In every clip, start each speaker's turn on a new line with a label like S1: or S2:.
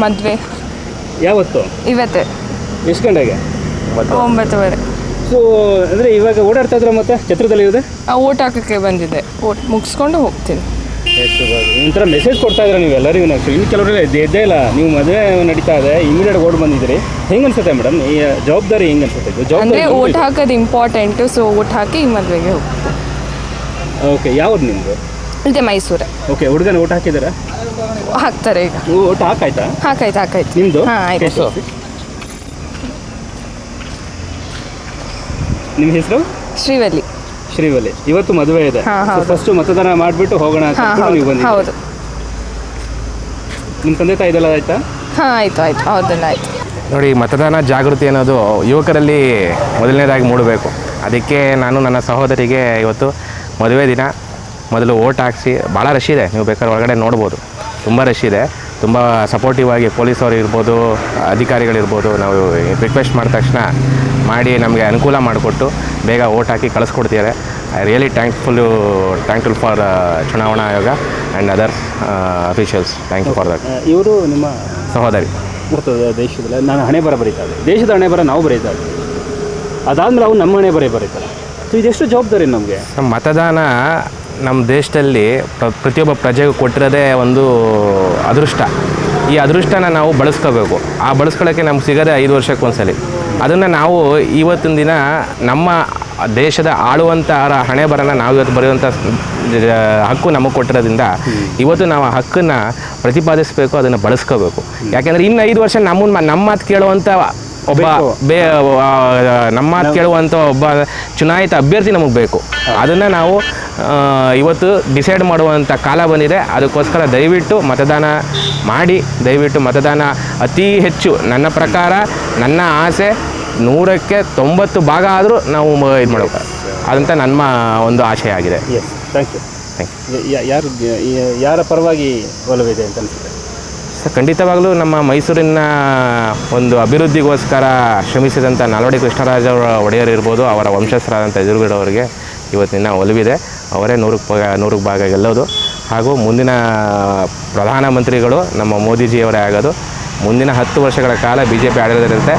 S1: ಮದುವೆ
S2: ಯಾವತ್ತು?
S1: ಇವತ್ತೇ.
S2: ಎಷ್ಟು ಗಂಟೆಗೆ?
S1: 9:30.
S2: ಸೊ ಅಂದರೆ ಇವಾಗ ಓಡಾಡ್ತಾ ಇದ್ರೆ ಮತ್ತೆ ಛತ್ರದಲ್ಲಿ ಇದೆ
S1: ಓಟ್ ಹಾಕೋಕ್ಕೆ ಬಂದಿದೆ. ಓಟ್ ಮುಗಿಸ್ಕೊಂಡು ಹೋಗ್ತೀನಿ.
S2: ಒಂಥರ ಮೆಸೇಜ್ ಕೊಡ್ತಾ ಇದ್ರೆ ನೀವು ಎಲ್ಲರಿಗೂ. ಇನ್ನು ಕೆಲವರೆಲ್ಲ ಎದ್ದೇ ಇಲ್ಲ, ನೀವು ಮದುವೆ ನಡೀತಾ ಇದೆ ಇಮಿಡಿಯೇಟ್ ಓಡ್ ಬಂದಿದ್ದೀರಿ. ಹೆಂಗೆ ಅನ್ಸುತ್ತೆ ಮೇಡಮ್ ಈ ಜವಾಬ್ದಾರಿ? ಹೆಂಗೆ ಅನ್ಸುತ್ತೆ?
S1: ಅಂದರೆ ಓಟ್ ಹಾಕೋದು ಇಂಪಾರ್ಟೆಂಟು. ಸೊ ಓಟ್ ಹಾಕಿ ಈ ಮದುವೆಗೆ ಹೋಗ್ತೀನಿ.
S2: ಓಕೆ, ಯಾವ್ದು ನಿಮ್ಮದು?
S1: ಇದೆ ಮೈಸೂರೇ.
S2: ಓಕೆ, ಹುಡುಗನ ಓಟ್ ಹಾಕಿದ್ದೀರಾ?
S1: ಹಾಕ್ತಾರೆ ಈಗ.
S2: ಓಟ್ ಹಾಕಾಯ್ತಾ?
S1: ಹಾಕಾಯ್ತು.
S2: ನಿಮ್ಮದು?
S1: ಹಾಂ ಆಯಿತು.
S2: ನಿಮ್ಮ ಹೆಸರು?
S1: ಶ್ರೀವಲ್ಲಿ.
S2: ಇವತ್ತು ಮದುವೆ ಇದೆ. ಫಸ್ಟ್ ಮತದಾನ ಮಾಡಿಬಿಟ್ಟು ಹೋಗೋಣ ಅಂತ ನೀವು ಬಂದಿದ್ದೀರಿ.
S1: ಹೌದು.
S2: ನಿಮ್ಮ ತಂದೆ ತಾಯಿ ಇದೆಲ್ಲ ಆಯ್ತಾ?
S1: ಹಾಂ ಆಯಿತು. ಹೌದಲ್ಲ ಆಯಿತು.
S3: ನೋಡಿ, ಮತದಾನ ಜಾಗೃತಿ ಅನ್ನೋದು ಯುವಕರಲ್ಲಿ ಮೊದಲನೇದಾಗಿ ಮೂಡಬೇಕು. ಅದಕ್ಕೆ ನಾನು ನನ್ನ ಸಹೋದರಿಗೆ ಇವತ್ತು ಮದುವೆ ದಿನ ಮೊದಲು ಓಟ್ ಹಾಕಿಸಿ. ಭಾಳ ರಶ್ ಇದೆ, ನೀವು ಬೇಕಾದ್ರೆ ಒಳಗಡೆ ನೋಡ್ಬೋದು. ತುಂಬ ರಶ್ ಇದೆ. ತುಂಬ ಸಪೋರ್ಟಿವ್ ಆಗಿ ಪೊಲೀಸವರು ಇರ್ಬೋದು, ಅಧಿಕಾರಿಗಳಿರ್ಬೋದು, ನಾವು ರಿಕ್ವೆಸ್ಟ್ ಮಾಡಿದ ತಕ್ಷಣ ಮಾಡಿ ನಮಗೆ ಅನುಕೂಲ ಮಾಡಿಕೊಟ್ಟು ಬೇಗ ಓಟ್ ಹಾಕಿ ಕಳಿಸ್ಕೊಡ್ತಿದ್ದಾರೆ. ಐ ರಿಯಲಿ ಥ್ಯಾಂಕ್ಫುಲ್ ಫಾರ್ ಚುನಾವಣಾ ಆಯೋಗ and other officials. Thank you for that.
S2: ಇವರು ನಿಮ್ಮ
S3: ಸಹೋದರಿ.
S2: ದೇಶದಲ್ಲಿ ನಾನು ಹಣೆ ಬರೀತಾ ಇದ್ದೆ. ದೇಶದ ಹಣೆ ಬರ ನಾವು ಬರೀತಾ ಇದ್ವಿ. ಅದಾದ್ಮೇಲೆ ಅವ್ರು ನಮ್ಮ ಹಣೆ ಬರೀತಾರೆ. ಸೊ ಇದೆಷ್ಟು ಜವಾಬ್ದಾರಿ ನಮಗೆ?
S3: ಮತದಾನ ನಮ್ಮ ದೇಶದಲ್ಲಿ ಪ್ರತಿಯೊಬ್ಬ ಪ್ರಜೆಗೂ ಕೊಟ್ಟಿರೋದೇ ಒಂದು ಅದೃಷ್ಟ. ಈ ಅದೃಷ್ಟನ ನಾವು ಬಳಸ್ಕೋಬೇಕು. ಆ ಬಳಸ್ಕೊಳ್ಳೋಕ್ಕೆ ನಮ್ಗೆ ಸಿಗೋದೇ 5 ವರ್ಷಕ್ಕೊಂದ್ಸಲಿ. ಅದನ್ನು ನಾವು ಇವತ್ತಿನ ದಿನ ನಮ್ಮ ದೇಶದ ಆಳುವಂಥ ಹಣೆ ಬರನ ನಾವು ಇವತ್ತು ಬರೆಯುವಂಥ ಹಕ್ಕು ನಮಗೆ ಕೊಟ್ಟಿರೋದ್ರಿಂದ ಇವತ್ತು ನಾವು ಆ ಹಕ್ಕನ್ನು ಪ್ರತಿಪಾದಿಸಬೇಕು, ಅದನ್ನು ಬಳಸ್ಕೋಬೇಕು. ಯಾಕೆಂದರೆ ಇನ್ನು 5 ವರ್ಷ ನಮ್ಮ ಮಾತು ಕೇಳುವಂಥ ನಮ್ಮ ಮಾತು ಕೇಳುವಂಥ ಒಬ್ಬ ಚುನಾಯಿತ ಅಭ್ಯರ್ಥಿ ನಮಗೆ ಬೇಕು. ಅದನ್ನು ನಾವು ಇವತ್ತು ಡಿಸೈಡ್ ಮಾಡುವಂಥ ಕಾಲ ಬಂದಿದೆ. ಅದಕ್ಕೋಸ್ಕರ ದಯವಿಟ್ಟು ಮತದಾನ ಮಾಡಿ. ದಯವಿಟ್ಟು ಮತದಾನ ಅತಿ ಹೆಚ್ಚು, ನನ್ನ ಪ್ರಕಾರ, ನನ್ನ ಆಸೆ 100ಕ್ಕೆ 90 ಭಾಗ ಆದರೂ ನಾವು ಇದು ಮಾಡಬೇಕು ಅದಂತ ನನ್ನ ಒಂದು ಆಶಯ ಆಗಿದೆ.
S2: Thank you. ಯಾರ ಪರವಾಗಿ ಒಲವಿದೆ ಅಂತ ಅನಿಸುತ್ತೆ?
S3: ಖಂಡಿತವಾಗಲೂ ನಮ್ಮ ಮೈಸೂರಿನ ಒಂದು ಅಭಿವೃದ್ಧಿಗೋಸ್ಕರ ಶ್ರಮಿಸಿದಂಥ ನಾಲ್ವಡಿ ಕೃಷ್ಣರಾಜ ಒಡೆಯರ್ ಇರ್ಬೋದು, ಅವರ ವಂಶಸ್ಥರಾದಂಥ ಎದುರುಗಡವರಿಗೆ ಇವತ್ತಿನ ಒಲವಿದೆ. ಅವರೇ 100ಕ್ಕೆ ಭಾಗ ಗೆಲ್ಲೋದು. ಹಾಗೂ ಮುಂದಿನ ಪ್ರಧಾನಮಂತ್ರಿಗಳು ನಮ್ಮ ಮೋದಿಜಿಯವರೇ ಆಗೋದು. ಮುಂದಿನ 10 ವರ್ಷಗಳ ಕಾಲ BJP ಆಡಳಿತವಿರುತ್ತೆ.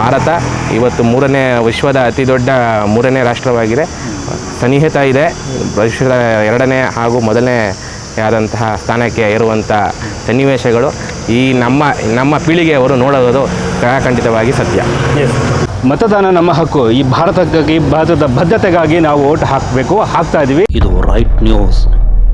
S3: ಭಾರತ ಇವತ್ತು ವಿಶ್ವದ ಅತಿ ದೊಡ್ಡ 3ನೇ ರಾಷ್ಟ್ರವಾಗಿದೆ. ಸನ್ನಿಹಿತ ಇದೆ. ವಿಶ್ವದ 2ನೇ ಹಾಗೂ 1ನೇ ಆದಂತಹ ಸ್ಥಾನಕ್ಕೆ ಏರುವಂಥ ಸನ್ನಿವೇಶಗಳು ಈ ನಮ್ಮ ಪೀಳಿಗೆಯವರು ನೋಡೋದು ಖಂಡಿತವಾಗಿ ಸತ್ಯ.
S2: ಮತದಾನ ನಮ್ಮ ಹಕ್ಕು. ಈ ಭಾರತದ ಬದ್ಧತೆಗಾಗಿ ನಾವು ಓಟ್ ಹಾಕಬೇಕು, ಹಾಕ್ತಾ ಇದ್ದೀವಿ.
S4: ಇದು ರೈಟ್ ನ್ಯೂಸ್.